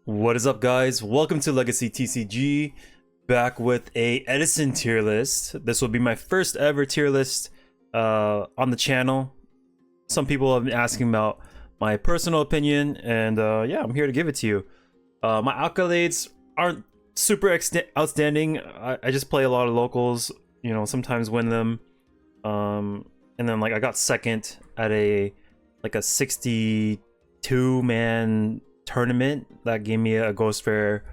What is up, guys? Welcome to Legacy TCG, back with a Edison tier list. This will be my first ever tier list on the channel. Some people have been asking about my personal opinion, and yeah, I'm here to give it to you. My accolades aren't super outstanding. I just play a lot of locals, you know, sometimes win them. And then like I got second at a 62-man tournament that gave me a Ghost Fair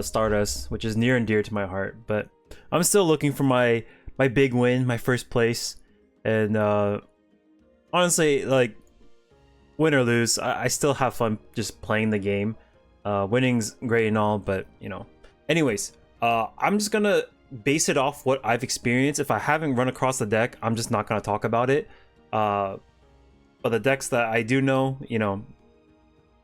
Stardust, which is near and dear to my heart. But I'm still looking for my big win, my first place. And honestly, like, win or lose, I still have fun just playing the game. Winning's great and all, but you know. Anyways, I'm just gonna base it off what I've experienced. If I haven't run across the deck, I'm just not gonna talk about it. But the decks that I do know, you know,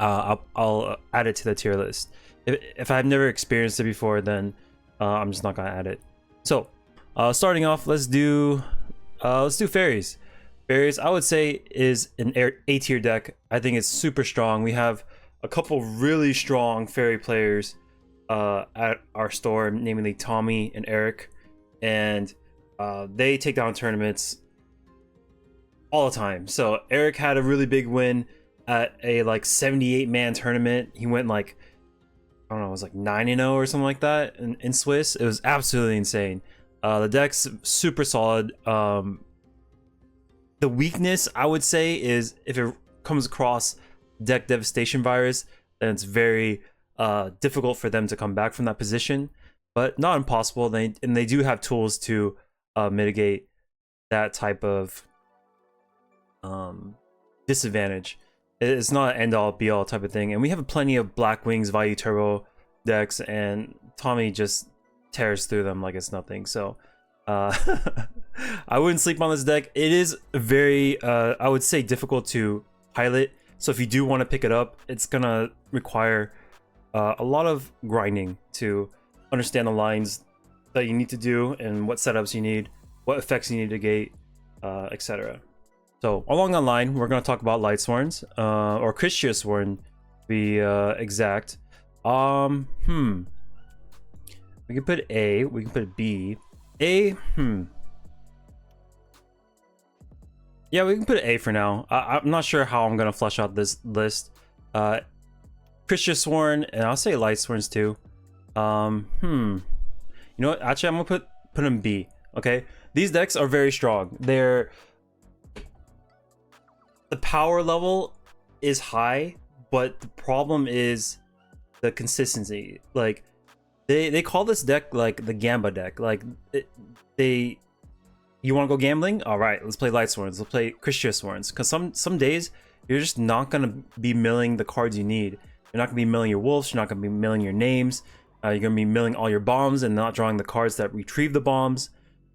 I'll add it to the tier list. If I've never experienced it before, then I'm just not gonna add it. So starting off, let's do fairies. Fairies, I would say, is an A tier deck. I think it's super strong. We have a couple really strong fairy players at our store, namely Tommy and Eric, and they take down tournaments all the time. So Eric had a really big win at a 78-man tournament. He went I don't know, it was 9-0 or something like that in Swiss. It was absolutely insane. The deck's super solid. The weakness, I would say, is if it comes across deck devastation virus, then it's very difficult for them to come back from that position, but not impossible. They do have tools to mitigate that type of disadvantage. It's not an end-all be-all type of thing, and we have plenty of Black Wings Value Turbo decks, and Tommy just tears through them like it's nothing. So I wouldn't sleep on this deck. It is very I would say difficult to pilot, so if you do want to pick it up, it's gonna require a lot of grinding to understand the lines that you need to do and what setups you need, what effects you need to gate, etc. So along that line, we're going to talk about Lightsworns, or Christiasworn to be exact. We can put A, we can put B. A, yeah, we can put A for now. I'm not sure how I'm going to flesh out this list. Christiasworn, and I'll say Lightsworns too. You know what? Actually, I'm going to put them B, okay? These decks are very strong. The power level is high, but the problem is the consistency. Like they call this deck like the Gamba deck. Like you want to go gambling? All right, let's play Lightsworns. Let's play Christiasworns. Because some days you're just not gonna be milling the cards you need. You're not gonna be milling your wolves. You're not gonna be milling your names. You're gonna be milling all your bombs and not drawing the cards that retrieve the bombs.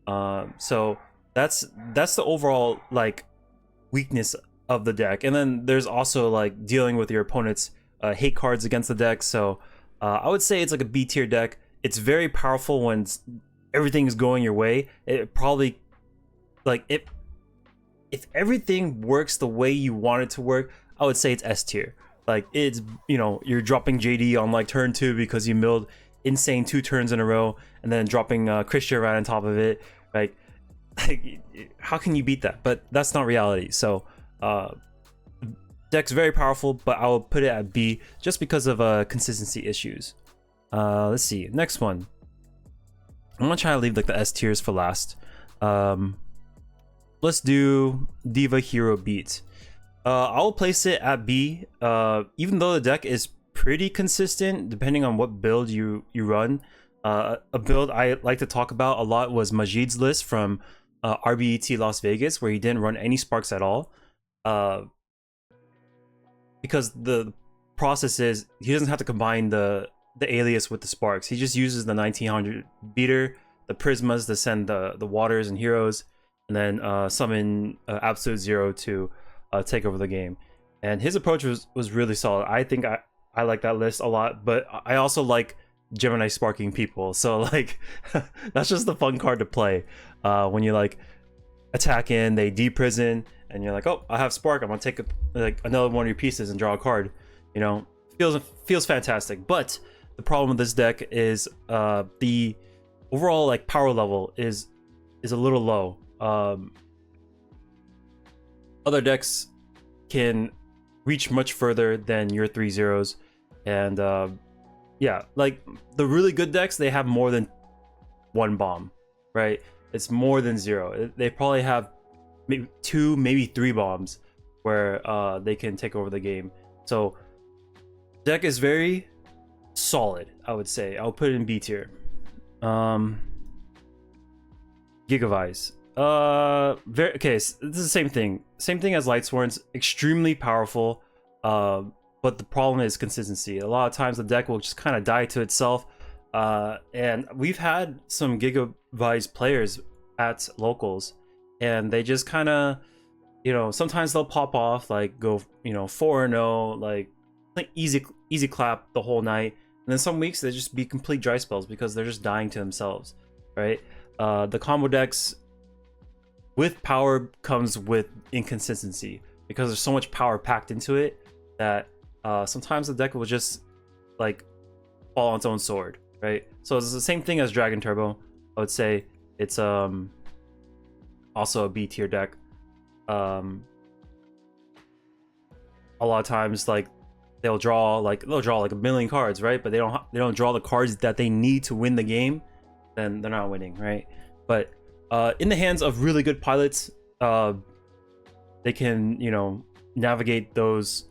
So that's the overall weakness of the deck. And then there's also dealing with your opponent's hate cards against the deck. So I would say it's like a B tier deck. It's very powerful when everything is going your way. It probably if everything works the way you want it to work, I would say it's S tier. It's, you know, you're dropping JD on turn 2 because you milled insane 2 turns in a row, and then dropping Christian right on top of it. How can you beat that? But that's not reality. So deck's very powerful, but I will put it at B just because of consistency issues. Let's see, next one. I'm gonna try to leave the S tiers for last. Let's do Diva Hero Beat. I'll place it at B, even though the deck is pretty consistent depending on what build you run. A build I like to talk about a lot was Majid's list from RBET Las Vegas, where he didn't run any sparks at all. Because the process is he doesn't have to combine the alias with the sparks. He just uses the 1900 beater, the prismas to send the waters and heroes, and then summon Absolute Zero to take over the game. And his approach was really solid. I think I like that list a lot, but I also like Gemini sparking people. So that's just the fun card to play. When you attack in, they deprison, and you're like, oh, I have spark, I'm gonna take another one of your pieces and draw a card. You know, feels fantastic. But the problem with this deck is the overall like power level is a little low. Other decks can reach much further than your 3-0s, and yeah, like the really good decks, they have more than one bomb, right? It's more than 0. They probably have maybe 2, maybe 3 bombs where they can take over the game. So deck is very solid, I would say. I'll put it in B tier. Gigavice. Okay, so this is the same thing. Same thing as Lightsworn's. Extremely powerful. But the problem is consistency. A lot of times the deck will just kind of die to itself. And we've had some Gigavice players at locals, and they just kind of, you know, sometimes they'll pop off, like go, you know, 4-0, like easy clap the whole night. And then some weeks they just be complete dry spells because they're just dying to themselves, right? The combo decks with power comes with inconsistency because there's so much power packed into it that sometimes the deck will just like fall on its own sword, right? So it's the same thing as Dragon Turbo. I would say it's also a B tier deck. A lot of times, like they'll draw like a million cards, right? But they don't draw the cards that they need to win the game. Then they're not winning, right? But in the hands of really good pilots, they can, you know, navigate those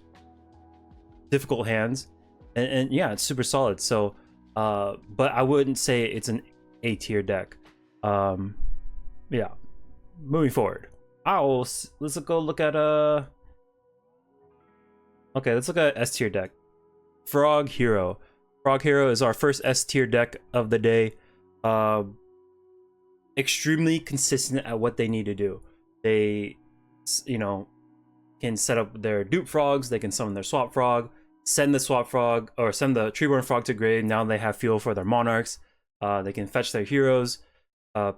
difficult hands, and yeah, it's super solid. So but I wouldn't say it's an A tier deck. Yeah, moving forward, let's go look at okay, let's look at S tier deck. Frog Hero. Frog Hero is our first S tier deck of the day. Extremely consistent at what they need to do. They, you know, can set up their dupe frogs, they can summon their swap frog, send the swap frog or send the treeborn frog to grave. Now they have fuel for their monarchs. They can fetch their heroes,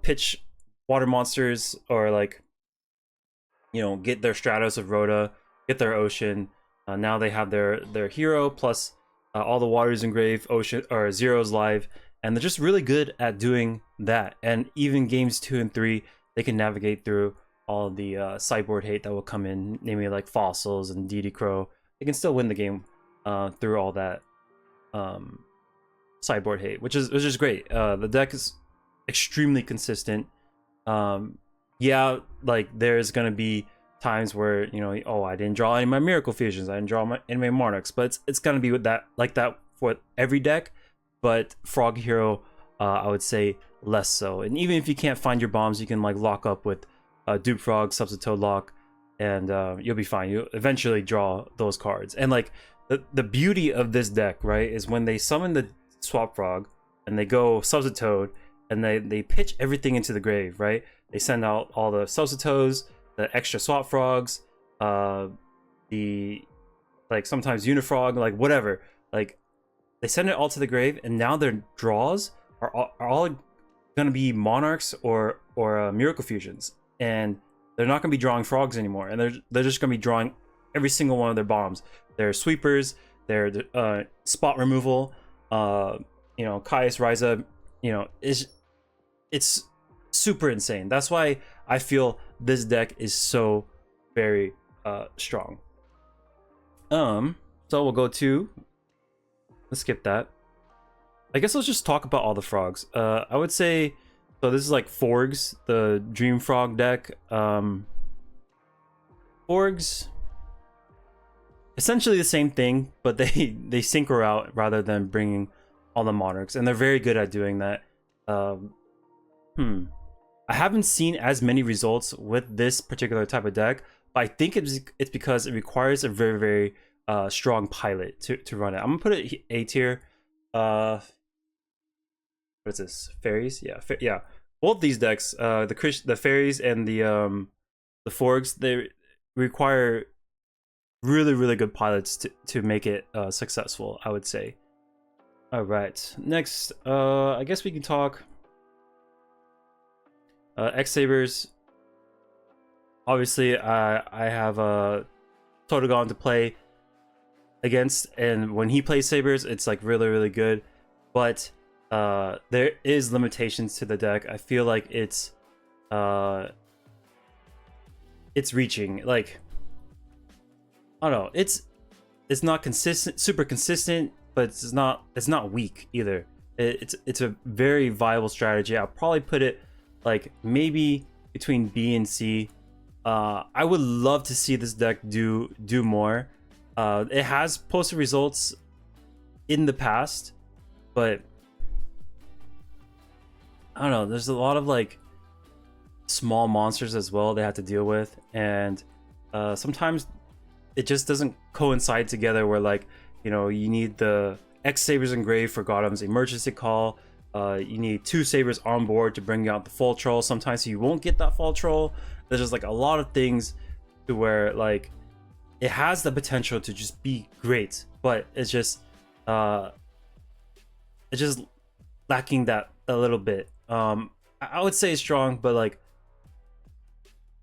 pitch water monsters, or like, you know, get their Stratos of Rhoda, get their ocean. Now they have their hero plus all the waters in grave, ocean or zeros live, and they're just really good at doing that. And even games 2 and 3, they can navigate through all the sideboard hate that will come in, namely like fossils and DD Crow. They can still win the game through all that sideboard hate, which is great. The deck is extremely consistent. Yeah, like there's gonna be times where, you know, oh, I didn't draw any of my Miracle Fusions, I didn't draw any of my Monarchs, but it's gonna be with that, like that for every deck. But Frog Hero, I would say less so. And even if you can't find your bombs, you can like lock up with Dupe Frog, Substitute Lock, and you'll be fine. You'll eventually draw those cards. And like the beauty of this deck, right, is when they summon the Swap Frog and they go Substitute and they pitch everything into the grave, right? They send out all the Substitutes, the extra Swap Frogs, the like sometimes Unifrog, like whatever, like they send it all to the grave, and now their draws are all gonna be Monarchs or Miracle Fusions, and they're not gonna be drawing frogs anymore, and they're just gonna be drawing every single one of their bombs, their sweepers, their spot removal, you know, Caius Ryza, you know, it's super insane. That's why I feel this deck is so very strong. So we'll go to, let's skip that. I guess let's just talk about all the frogs. I would say, so this is like Forgs, the Dream Frog deck. Forgs, essentially the same thing, but they synchro out rather than bringing all the monarchs, and they're very good at doing that. I haven't seen as many results with this particular type of deck, but I think it's because it requires a very, very strong pilot to run it. I'm gonna put it A tier. What is this? Fairies? Yeah, yeah. Both these decks, the fairies and the forks, they require really, really good pilots to make it successful, I would say. All right, next, I guess we can talk X-Sabers. Obviously, I have Totogon to play. against, and when he plays sabers, it's like really really good. But there is limitations to the deck. I feel like it's reaching, like, I don't know, it's not consistent, super consistent, but it's not weak either. It's a very viable strategy. I'll probably put it like maybe between B and C. I would love to see this deck do more. It has posted results in the past, but I don't know, there's a lot of like small monsters as well they have to deal with, and sometimes it just doesn't coincide together, where like, you know, you need the X Sabers engraved for Gotham's emergency call. You need 2 Sabers on board to bring out the Fall Troll. Sometimes you won't get that Fall Troll. There's just like a lot of things to where like it has the potential to just be great, but it's just lacking that a little bit. I would say it's strong, but like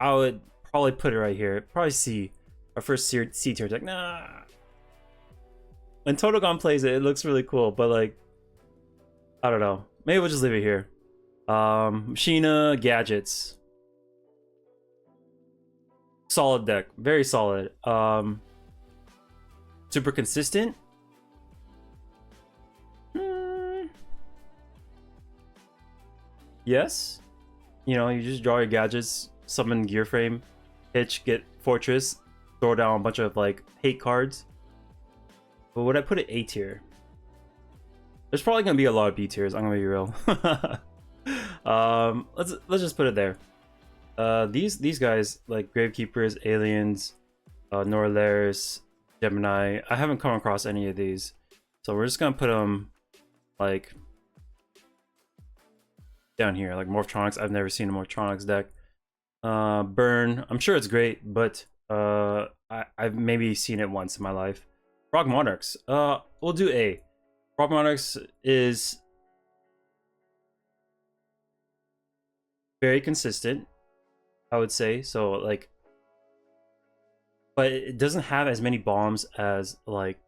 I would probably put it right here. Probably C. Our first C tier deck. Nah. When Totogon plays it, it looks really cool, but like, I don't know. Maybe we'll just leave it here. Machina Gadgets. Solid deck. Very solid. Super consistent. Yes. You know, you just draw your gadgets, summon Gear Frame, pitch, get Fortress, throw down a bunch of like hate cards. But would I put it A tier? There's probably gonna be a lot of B tiers. I'm gonna be real. Let's just put it there. These guys like Gravekeepers, Aliens, Norlaris, Gemini. I haven't come across any of these, so we're just gonna put them like down here, like Morphtronics. I've never seen a Morphtronics deck. Burn. I'm sure it's great, but I've maybe seen it once in my life. Frog Monarchs. We'll do A. Frog Monarchs is very consistent, I would say. So like, but it doesn't have as many bombs as like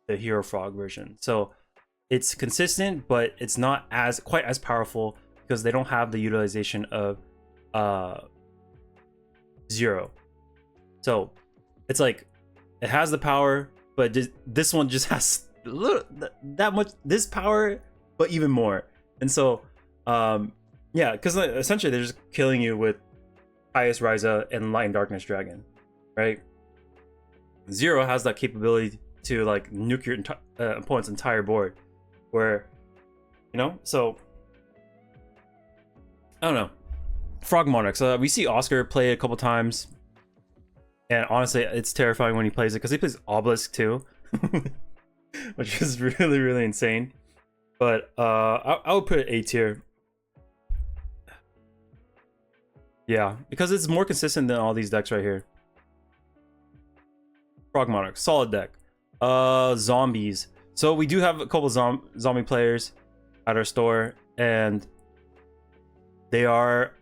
the Hero Frog version. So it's consistent, but it's not as quite as powerful because they don't have the utilization of Zero. So it's like it has the power, but this one just has that much this power, but even more. And so yeah, because essentially they're just killing you with Highest Ryza and Light and Darkness Dragon, right? Zero has that capability to like nuke your opponent's entire board, where, you know, so I don't know. Frog Monarchs. We see Oscar play it a couple times, and honestly, it's terrifying when he plays it because he plays Obelisk too, which is really really insane. But I would put it A tier. Yeah, because it's more consistent than all these decks right here. Frog Monarch, solid deck. Zombies. So we do have a couple zombie players at our store, and they are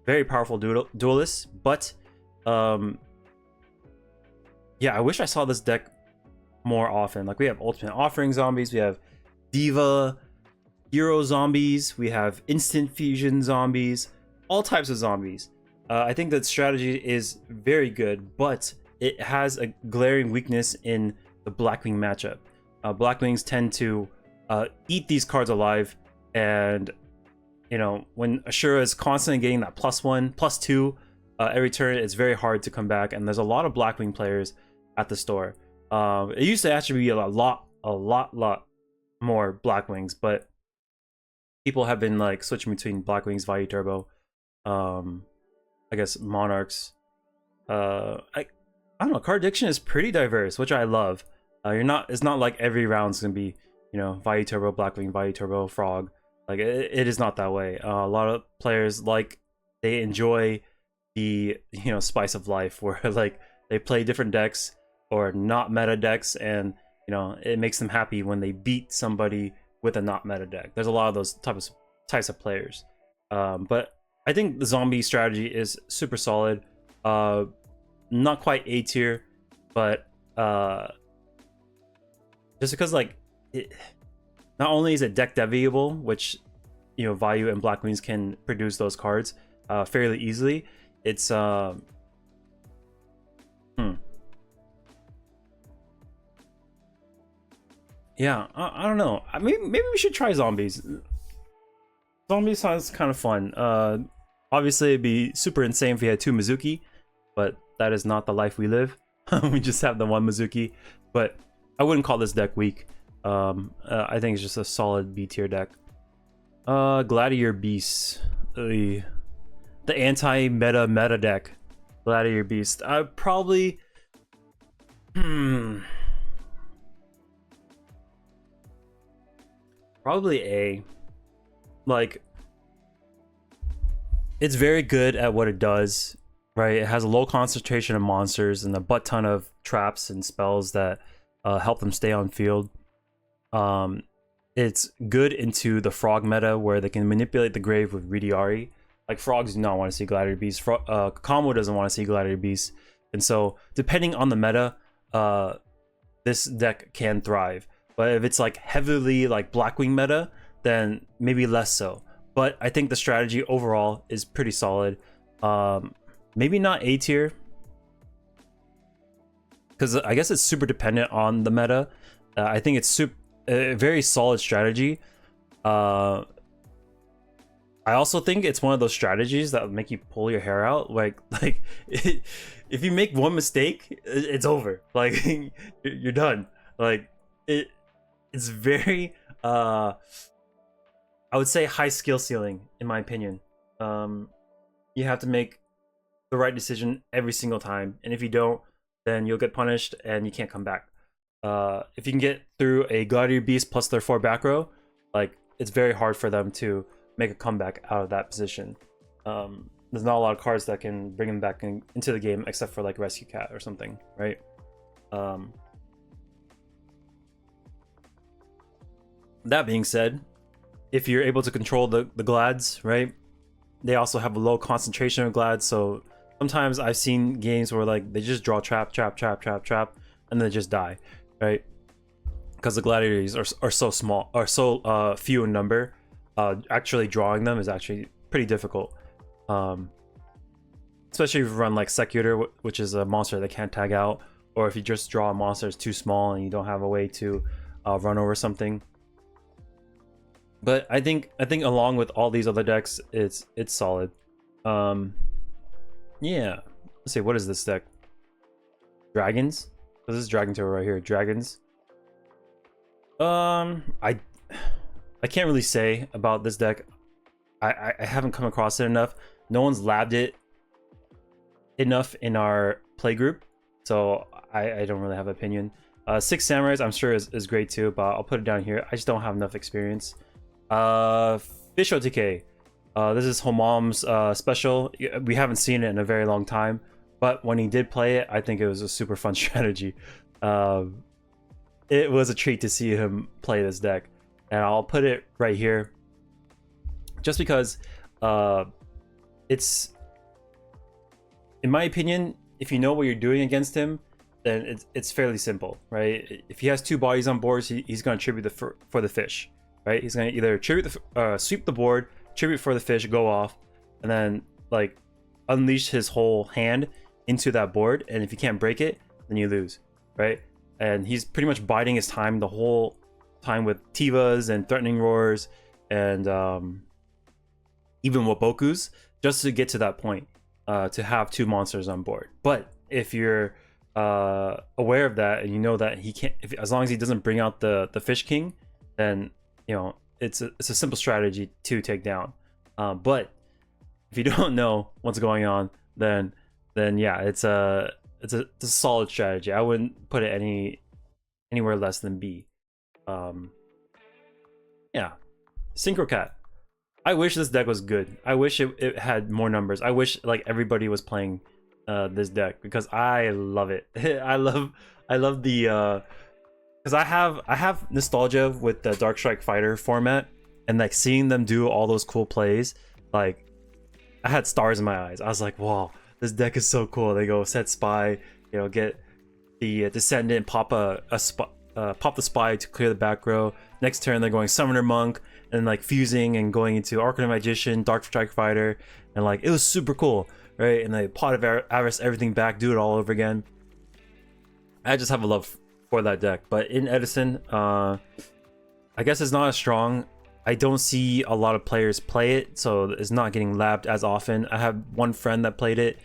very powerful duelists, but yeah, I wish I saw this deck more often. Like we have Ultimate Offering zombies, we have Diva Hero zombies, we have Instant Fusion zombies, all types of zombies. I think that strategy is very good, but it has a glaring weakness in the Blackwing matchup. Blackwings tend to eat these cards alive, and you know, when Ashura is constantly getting that +1, +2 every turn, it's very hard to come back. And there's a lot of Blackwing players at the store. It used to actually be a lot more Blackwings, but people have been like switching between Blackwings, Vayu Turbo, I guess Monarchs. I don't know. Card addiction is pretty diverse, which I love. It's not like every round's gonna be, you know, Vayu Turbo, Blackwing, Vayu Turbo, Frog. Like it is not that way. A lot of players, like, they enjoy the, you know, spice of life, where like they play different decks or not meta decks, and you know, it makes them happy when they beat somebody with a not meta deck. There's a lot of those types of players. But I think the zombie strategy is super solid. Not quite A tier, but just because like it, not only is it deck deviable, which Vayu and Black Wings can produce those cards fairly easily. It's yeah, I don't know. Maybe we should try zombies. Zombies sounds kind of fun. Obviously it'd be super insane if we had 2 Mizuki, but that is not the life we live. We just have the 1 Mizuki. But I wouldn't call this deck weak. I think it's just a solid B tier deck. Gladiator Beast. The anti-meta deck. Gladiator Beast. I probably probably A. Like, it's very good at what it does, right? It has a low concentration of monsters and a butt ton of traps and spells that help them stay on field. It's good into the frog meta where they can manipulate the grave with Ridiari. Like, frogs do not want to see Gladiator Beast. Combo doesn't want to see Gladiator Beast. And so, depending on the meta, this deck can thrive. But if it's like heavily like Blackwing meta, then maybe less so. But I think the strategy overall is pretty solid. Maybe not A tier, because I guess it's super dependent on the meta. I think it's a very solid strategy. I also think it's one of those strategies that make you pull your hair out. Like if you make one mistake, it's over. Like you're done. Like it's very I would say high skill ceiling in my opinion. You have to make the right decision every single time, and if you don't, then you'll get punished and you can't come back. If you can get through a Gladiator Beast plus their 4 back row, like, it's very hard for them to make a comeback out of that position. There's not a lot of cards that can bring them back into the game except for like Rescue Cat or something, right? That being said, if you're able to control the Glads, right, they also have a low concentration of Glads, so sometimes I've seen games where like they just draw trap, and then they just die, right? Because the Gladiators are so small, or so few in number. Actually drawing them is actually pretty difficult. Especially if you run like Secutor, which is a monster that can't tag out, or if you just draw a monster that's too small and you don't have a way to run over something. But I think along with all these other decks, it's solid. Yeah. Let's see, what is this deck? Dragons? This is Dragon Tower right here. Dragons. I can't really say about this deck. I haven't come across it enough. No one's labbed it enough in our play group, so I don't really have an opinion. 6 Samurais I'm sure is great too, but I'll put it down here. I just don't have enough experience. Fish OTK. This is Homam's special. We haven't seen it in a very long time, but when he did play it, I think it was a super fun strategy. It was a treat to see him play this deck, and I'll put it right here just because it's, in my opinion, if you know what you're doing against him, then it's fairly simple, right? If he has 2 bodies on board, he's going to tribute for the fish, right? He's going to either tribute sweep the board, tribute for the fish, go off, and then like unleash his whole hand into that board, and if you can't break it, then you lose, right? And he's pretty much biding his time the whole time with Tivas and Threatening Roars and even Wabokus, just to get to that point, to have 2 monsters on board. But if you're aware of that and you know that he can't, as long as he doesn't bring out the Fish King, then it's a simple strategy to take down. But if you don't know what's going on, then yeah, it's a solid strategy. I wouldn't put it anywhere less than B. Yeah, Synchro Cat. I wish this deck was good. I wish it had more numbers. I wish like everybody was playing this deck, because I love it. I love the because I have nostalgia with the Dark Strike Fighter format, and like seeing them do all those cool plays, like I had stars in my eyes. I was like, wow, this deck is so cool. They go set spy, get the Descendant, pop a pop the spy to clear the back row. Next turn they're going Summoner Monk and like fusing and going into Arcanine Magician, Dark Strike Fighter, and like it was super cool, right? And they Pot of Avarice everything back, do it all over again. I just have a love for that deck. But in Edison, I guess it's not as strong. I don't see a lot of players play it, so it's not getting labbed as often. I have one friend that played it,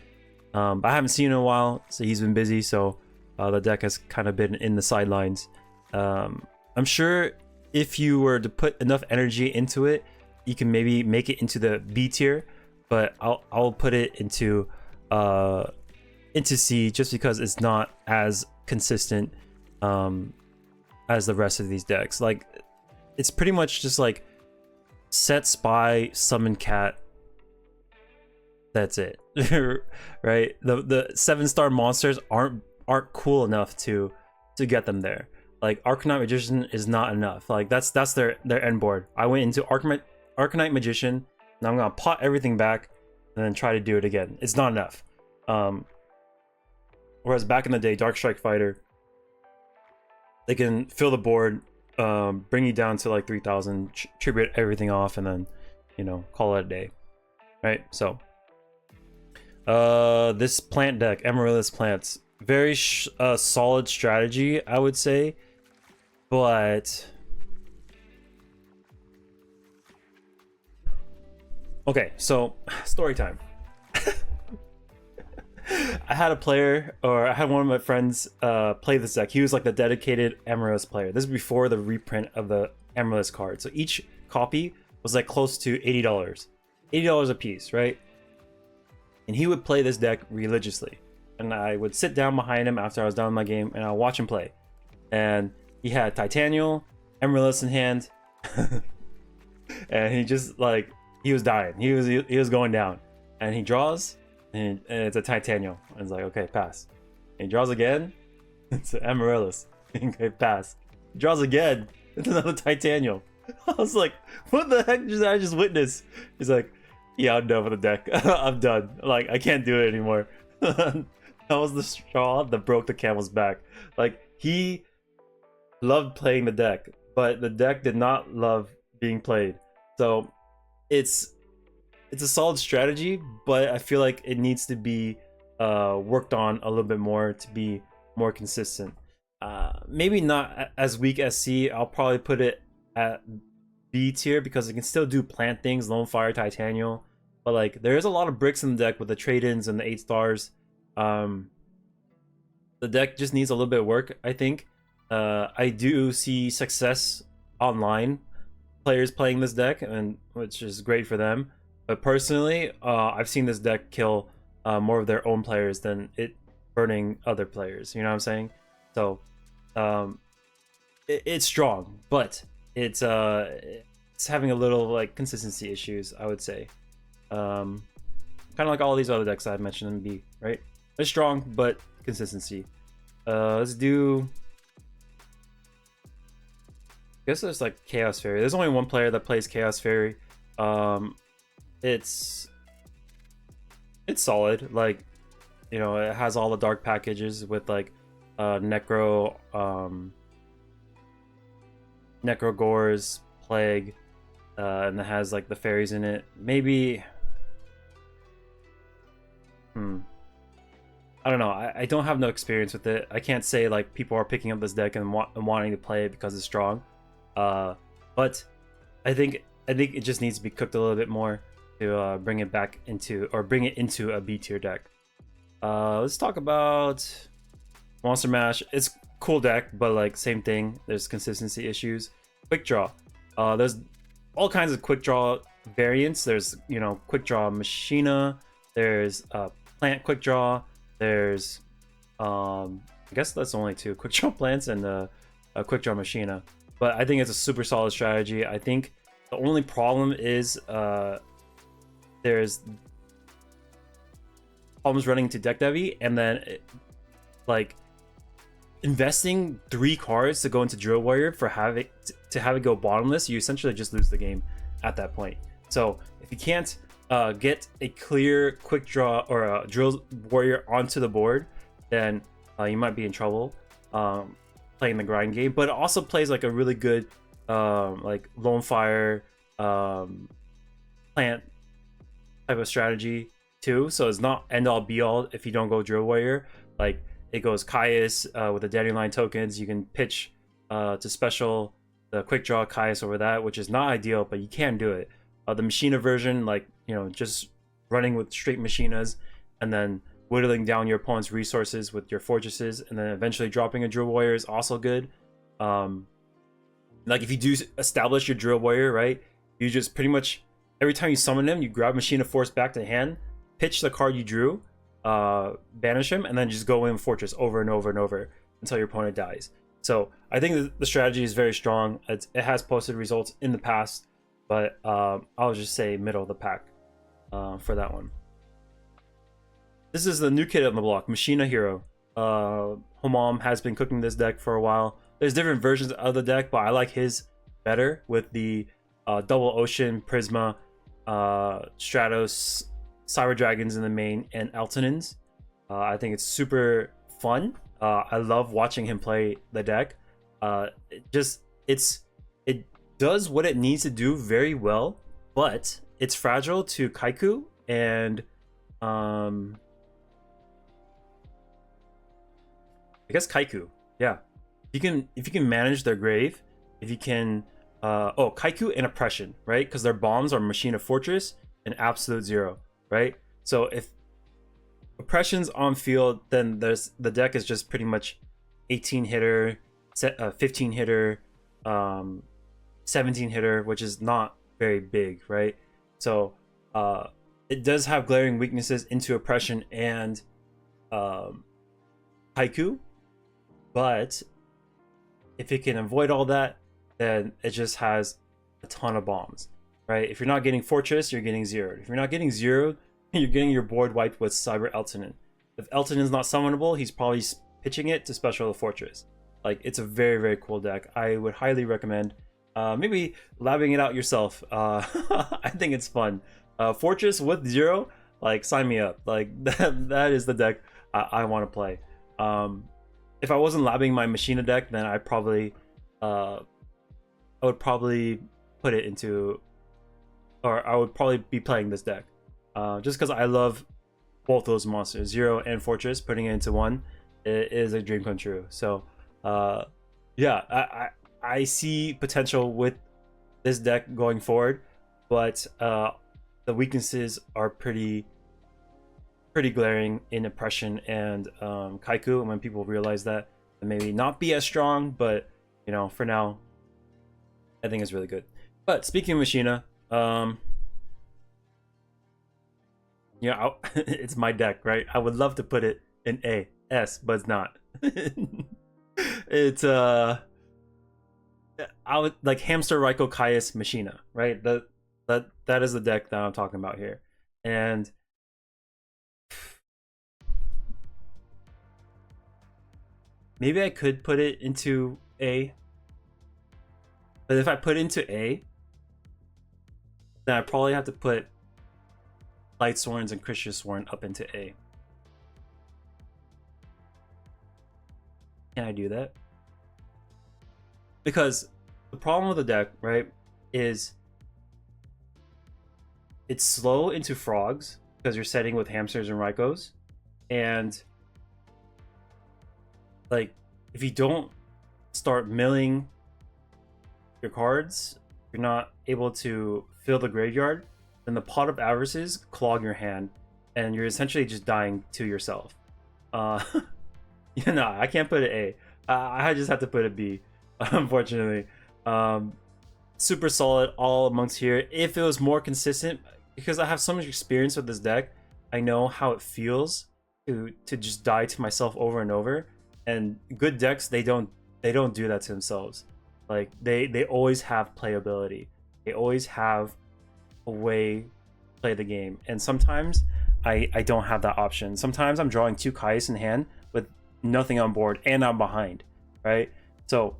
but I haven't seen it in a while, so he's been busy, so the deck has kind of been in the sidelines. I'm sure if you were to put enough energy into it, you can maybe make it into the B tier, but I'll put it into C just because it's not as consistent as the rest of these decks. Like, it's pretty much just like set spy, summon cat, that's it. Right? The 7-star monsters aren't cool enough to get them there. Like, Arcanine Magician is not enough. Like, that's their end board. I went into Arcanine Magician, now I'm gonna pot everything back and then try to do it again. It's not enough. Whereas back in the day, Dark Strike Fighter, they can fill the board, bring you down to like 3,000, tribute everything off, and then, you know, call it a day, right? So this plant deck, Amaryllis plants, very solid strategy, I would say, but okay, so story time. I had one of my friends play this deck. He was like the dedicated Amaryllis player. This is before the reprint of the Amaryllis card. So each copy was like close to $80. $80 a piece, right? And he would play this deck religiously. And I would sit down behind him after I was done with my game and I'll watch him play. And he had Titanial, Amaryllis in hand. And he just like, he was dying. He was going down. And he draws. And it's a Titanial. And it's like, okay, pass. And he draws again. It's an Amaryllis. Okay, pass. He draws again. It's another Titanial. I was like, what the heck did I just witness? He's like, yeah, I'm done with the deck. I'm done. Like, I can't do it anymore. That was the straw that broke the camel's back. Like, he loved playing the deck, but the deck did not love being played. So it's a solid strategy, but I feel like it needs to be worked on a little bit more to be more consistent. Maybe not as weak as C. I'll probably put it at B tier because it can still do plant things, Lone Fire, Titanial. But like, there's a lot of bricks in the deck with the trade-ins and the 8 stars. The deck just needs a little bit of work, I think. I do see success online, players playing this deck, and which is great for them. But personally, I've seen this deck kill more of their own players than it burning other players. You know what I'm saying? So it's strong, but it's having a little like consistency issues, I would say. Kind of like all these other decks I've mentioned in B, right? It's strong, but consistency. Let's do. I guess there's like Chaos Fairy. There's only one player that plays Chaos Fairy. It's solid. Like, you know, it has all the dark packages with like Necro Gores, Plague, and it has like the fairies in it. Maybe I don't know. I don't have no experience with it. I can't say like people are picking up this deck and wanting to play it because it's strong. But I think it just needs to be cooked a little bit more to bring it back into, or bring it into a B tier deck. Let's talk about Monster Mash. It's a cool deck, but like same thing. There's consistency issues. Quick Draw. There's all kinds of Quick Draw variants. There's, you know, Quick Draw Machina. There's Plant Quick Draw. There's I guess that's only 2 Quick Draw Plants and a Quick Draw Machina. But I think it's a super solid strategy. I think the only problem is there's problems running into deck Devi, and then like investing 3 cards to go into Drill Warrior for have it go bottomless, you essentially just lose the game at that point. So if you can't get a clear Quick Draw or a Drill Warrior onto the board, then you might be in trouble. playing the grind game, but it also plays like a really good like lone fire plant type of strategy too. So it's not end all be all if you don't go drill warrior. Like it goes Caius with the dandelion tokens. You can pitch to special the quick draw Caius over that, which is not ideal, but you can do it. The Machina version, like, you know, just running with straight Machinas and then whittling down your opponent's resources with your fortresses and then eventually dropping a drill warrior is also good. Like if you do establish your drill warrior, right, you just pretty much every time you summon him, you grab Machina Force back to hand, pitch the card you drew, banish him, and then just go in fortress over and over and over until your opponent dies. So I think the strategy is very strong. It has posted results in the past, but I'll just say middle of the pack for that one. This is the new kid on the block, Machina Hero. Homam has been cooking this deck for a while. There's different versions of the deck, but I like his better with the Double Ocean, Prisma, Stratos, Cyber Dragons in the main, and Altanins. I think it's super fun. I love watching him play the deck. It does what it needs to do very well, but it's fragile to Kaiku and I guess Kaiku. Yeah, if you can manage their grave, if you can Kaiku and Oppression, right? Because their bombs are Machina Fortress and Absolute Zero, right? So if Oppression's on field, then the deck is just pretty much 18 hitter, 15 hitter, 17 hitter, which is not very big, right? So it does have glaring weaknesses into Oppression and Haiku, but if it can avoid all that, then it just has a ton of bombs, right? If you're not getting Fortress, you're getting zeroed. If you're not getting zeroed, you're getting your board wiped with Cyber Eltanin. If Eltanin is not summonable, he's probably pitching it to special the Fortress. Like, it's a very, very cool deck. I would highly recommend maybe labbing it out yourself. I think it's fun. Fortress with zero, like, sign me up. Like, that is the deck I want to play. If I wasn't labbing my Machina deck, then I would probably put it into, or I would probably be playing this deck. Just because I love both those monsters, Zero and Fortress. Putting it into one, it is a dream come true. So yeah, I see potential with this deck going forward, but the weaknesses are pretty glaring in Oppression and Kaiku. And when people realize that, it maybe not be as strong, but you know, for now, I think it's really good. But speaking of Machina, yeah, it's my deck, right? I would love to put it in A, S, but it's not. It's I would like Hamster Raiko Caius Machina, right? That is the deck that I'm talking about here. And maybe I could put it into A. But if I put it into A, then I probably have to put Light Sworns and Christian Sworn up into A. Can I do that? Because the problem with the deck, right, is it's slow into frogs because you're setting with hamsters and Raikos. And like, if you don't start milling your cards, you're not able to fill the graveyard, then the Pot of Avarices clog your hand and you're essentially just dying to yourself. You know, I can't put it A. I just have to put it B, unfortunately. Super solid all amongst here. If it was more consistent, because I have so much experience with this deck, I know how it feels to just die to myself over and over. And good decks, they don't do that to themselves. Like, they always have playability. They always have a way to play the game. And sometimes I don't have that option. Sometimes I'm drawing 2 Caius in hand with nothing on board and I'm behind, right? So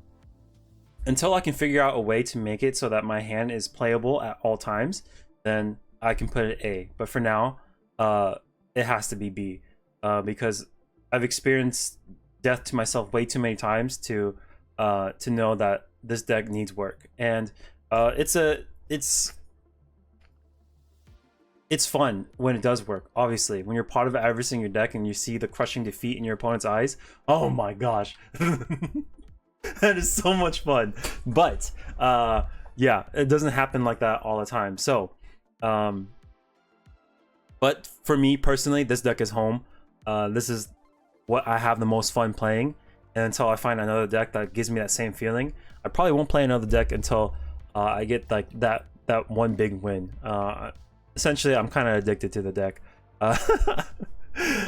until I can figure out a way to make it so that my hand is playable at all times, then I can put it A. But for now, it has to be B, because I've experienced death to myself way too many times to to know that this deck needs work. And it's fun when it does work. Obviously, when you're part of averaging your deck and you see the crushing defeat in your opponent's eyes, oh my gosh. That is so much fun. But yeah, it doesn't happen like that all the time. So but for me personally, this deck is home. This is what I have the most fun playing, and until I find another deck that gives me that same feeling, I probably won't play another deck until I get like that one big win. Essentially, I'm kind of addicted to the deck.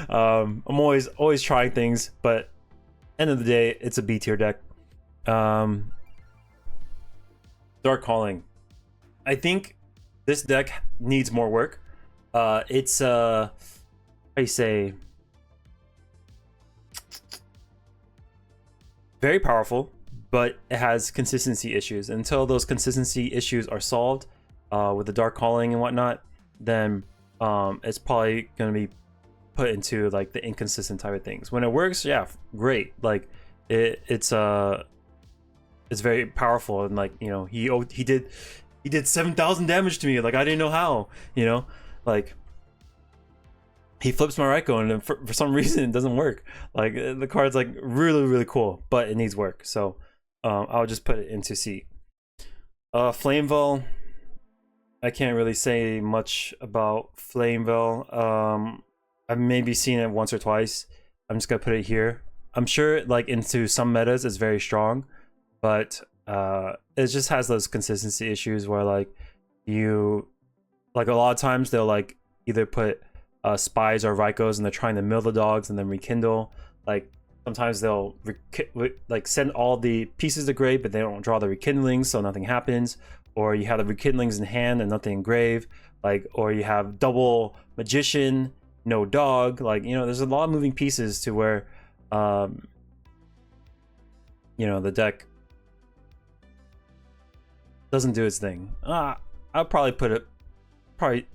I'm always trying things, but end of the day, it's a B tier deck. Dark Calling. I think this deck needs more work. It's how do you say, very powerful, but it has consistency issues. Until those consistency issues are solved with the Dark Calling and whatnot, then it's probably gonna be put into like the inconsistent type of things. When it works, yeah, great. Like it's very powerful, and like, you know, he did 7,000 damage to me. Like, I didn't know how, you know, like he flips my Raikou and for some reason it doesn't work. Like the card's like really cool, but it needs work. So I'll just put it into C. Flameville, I can't really say much about Flameville. I've maybe seen it once or twice. I'm just gonna put it here. I'm sure like into some metas it's very strong, but it just has those consistency issues where like a lot of times they'll like either put spies or Raikous and they're trying to mill the dogs and then rekindle. Like sometimes they'll like send all the pieces to grave, but they don't draw the rekindlings, so nothing happens. Or you have the rekindlings in hand and nothing in grave. Like, or you have double magician, no dog. Like, you know, there's a lot of moving pieces to where you know, the deck doesn't do its thing. I'll probably put it probably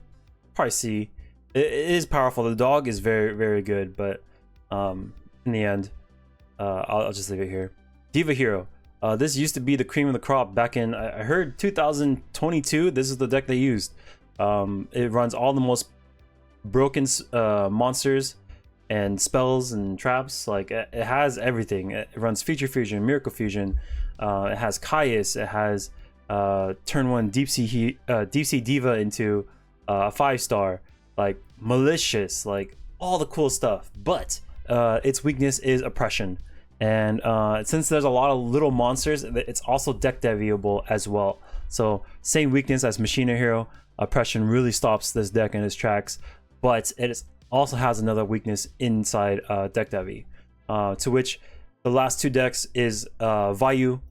C. It is powerful. The dog is very good, but in the end, I'll just leave it here. Diva Hero. This used to be the cream of the crop back in, I heard 2022. This is the deck they used. It runs all the most broken monsters and spells and traps. Like it has everything. It runs Feature Fusion, Miracle Fusion. It has Caius. It has turn 1 Deep Sea Diva into a 5-star. Like malicious, like all the cool stuff. But its weakness is oppression. And since there's a lot of little monsters, it's also deck deviable as well. So same weakness as Machina Hero. Oppression really stops this deck in its tracks, but it also has another weakness inside deck devi, to which the last two decks is Vayu.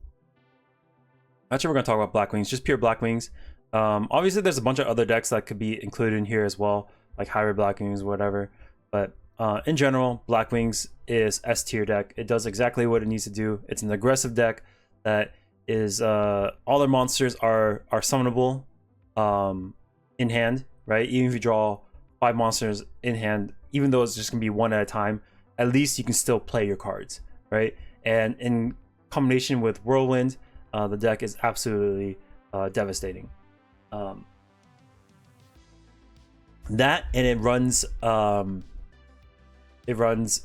Actually, we're going to talk about Black Wings, just pure Black Wings. Obviously, there's a bunch of other decks that could be included in here as well, like Hybrid Black Wings, whatever. But in general, Black Wings is S tier deck. It does exactly what it needs to do. It's an aggressive deck that is all their monsters are summonable in hand, right? Even if you draw 5 monsters in hand, even though it's just gonna be one at a time, at least you can still play your cards, right? And in combination with Whirlwind, the deck is absolutely devastating. That, and it runs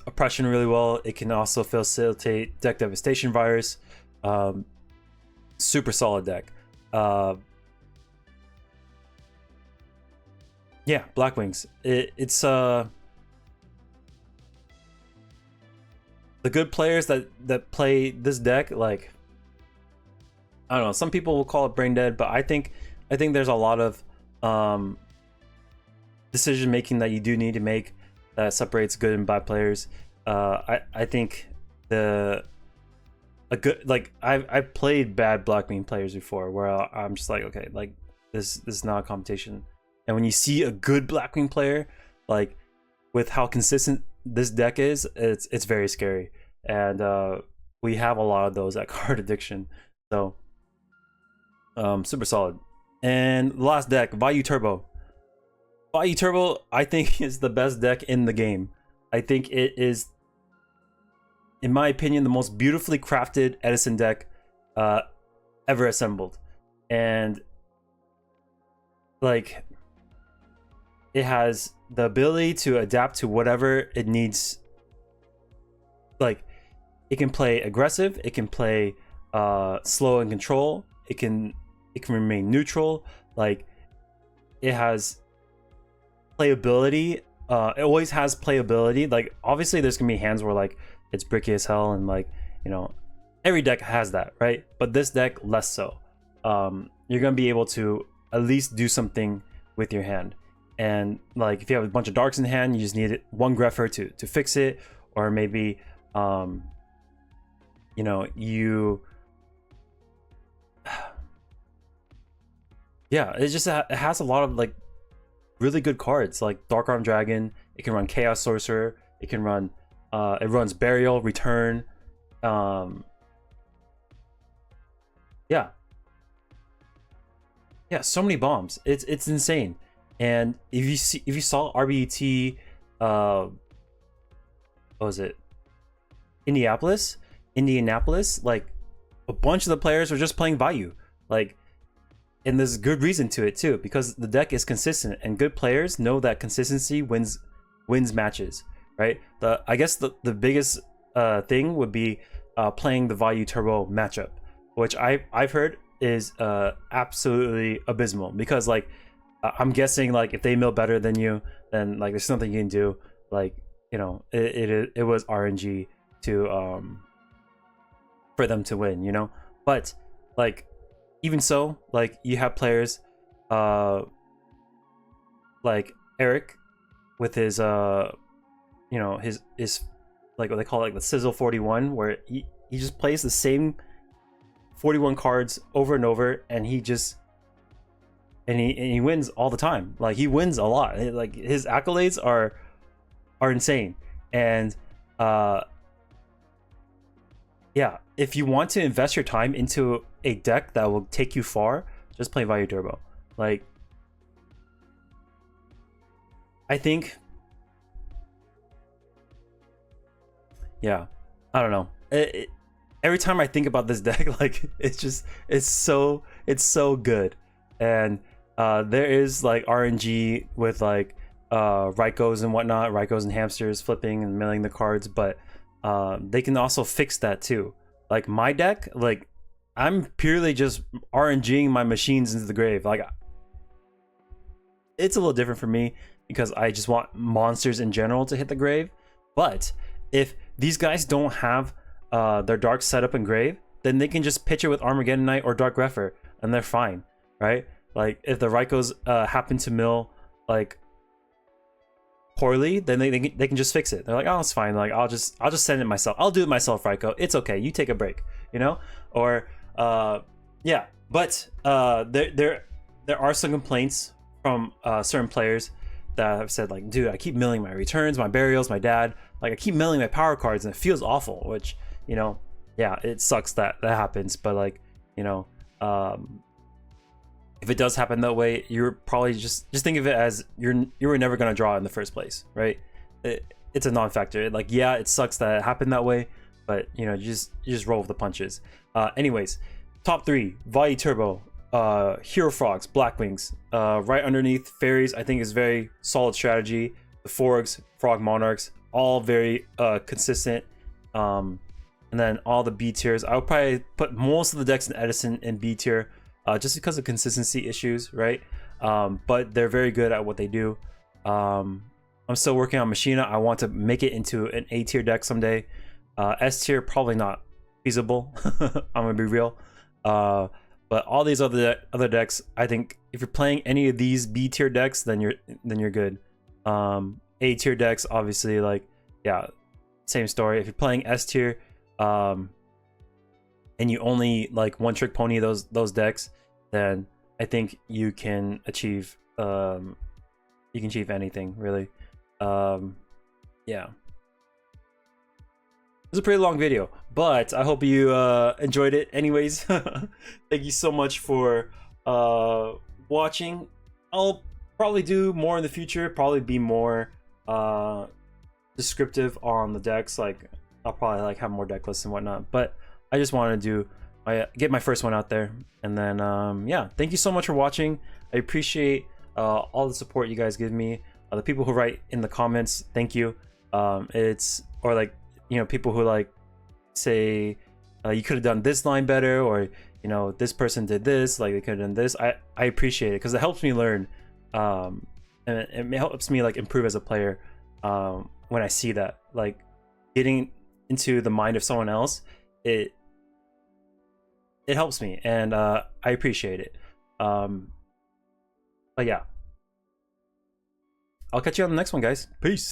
oppression really well. It can also facilitate deck devastation virus. Super solid deck. Yeah, Black Wings. It's the good players that play this deck, like, I don't know, some people will call it brain dead, but I think there's a lot of decision making that you do need to make that separates good and bad players. I think I've played bad Black Wing players before where I'm just like, okay, like this is not a competition. And when you see a good Black Wing player, like with how consistent this deck is, it's very scary. And we have a lot of those at Card Addiction. So super solid. And the last deck, Vayu Turbo. Vayu Turbo, I think, is the best deck in the game. I think it is in my opinion, the most beautifully crafted Edison deck ever assembled. And like, it has the ability to adapt to whatever it needs. Like, it can play aggressive, it can play slow and control, it can remain neutral. Like, it has playability. It always has playability. Like, obviously there's gonna be hands where like it's bricky as hell, and like, you know, every deck has that, right? But this deck less so. You're gonna be able to at least do something with your hand. And like, if you have a bunch of darks in hand, you just need one Greffer to fix it. Or maybe you know, yeah, it has a lot of like really good cards, like Dark Arm Dragon. It can run Chaos Sorcerer, it can run it runs Burial, Return. Yeah, so many bombs. It's insane. And if you saw RBET, what was it, Indianapolis, like a bunch of the players were just playing Vayu. Like, and there's good reason to it too, because the deck is consistent, and good players know that consistency wins matches, right? I guess the biggest thing would be playing the Vayu Turbo matchup, which I've heard is absolutely abysmal, because like, I'm guessing like if they mill better than you, then like there's something you can do. Like, you know, it was RNG to for them to win, you know. But like, even so, like, you have players like Eric with his you know, his like what they call, like, the Sizzle 41, where he just plays the same 41 cards over and over, and he wins all the time. Like, he wins a lot. Like, his accolades are insane. And yeah, if you want to invest your time into a deck that will take you far, just play Vayu Turbo. Like, I think, yeah, I don't know. Every time I think about this deck, like, it's so good. And there is like RNG with like Raikos and whatnot, Raikos and hamsters flipping and milling the cards, but they can also fix that too. Like, my deck, like, I'm purely just RNGing my machines into the grave. Like, it's a little different for me because I just want monsters in general to hit the grave. But if these guys don't have their dark set up in grave, then they can just pitch it with Armageddon Knight or Dark Greffer, and they're fine, right? Like, if the Raikos happen to mill like poorly, then they can just fix it. They're like, oh, it's fine. Like, I'll just send it myself. I'll do it myself, Raiko. It's okay. You take a break, you know? Or yeah. But there are some complaints from certain players that have said, like, dude, I keep milling my returns, my burials, my dad. Like, I keep milling my power cards, and it feels awful. Which, you know, yeah, it sucks that happens. But like, you know, if it does happen that way, you're probably just think of it as you were never gonna draw in the first place, right? It's a non-factor. Like, yeah, it sucks that it happened that way, but you know, you just roll with the punches. Anyways, top 3: Vayu Turbo, Hero Frogs, Blackwings. Right underneath Fairies, I think is very solid strategy. The Forgs, Frog Monarchs, all very consistent. And then all the B tiers, I would probably put most of the decks in Edison in B tier. Just because of consistency issues, right? But they're very good at what they do. I'm still working on Machina. I want to make it into an A tier deck someday. S tier, probably not feasible. I'm gonna be real. But all these other decks, I think if you're playing any of these B tier decks, then you're good. A tier decks, obviously, like, yeah, same story. If you're playing S tier, and you only like one trick pony those decks, then I think you can achieve anything, really. Yeah, it was a pretty long video, but I hope you enjoyed it anyways. Thank you so much for watching. I'll probably do more in the future, probably be more descriptive on the decks, like I'll probably like have more deck lists and whatnot. But I just wanted to do get my first one out there, and then yeah, thank you so much for watching. I appreciate all the support you guys give me. The people who write in the comments, thank you. It's, or like, you know, people who like say you could have done this line better, or you know, this person did this, like they could have done this. I appreciate it because it helps me learn, and it helps me like improve as a player. When I see that, like getting into the mind of someone else, it helps me, and I appreciate it. But yeah, I'll catch you on the next one, guys. Peace.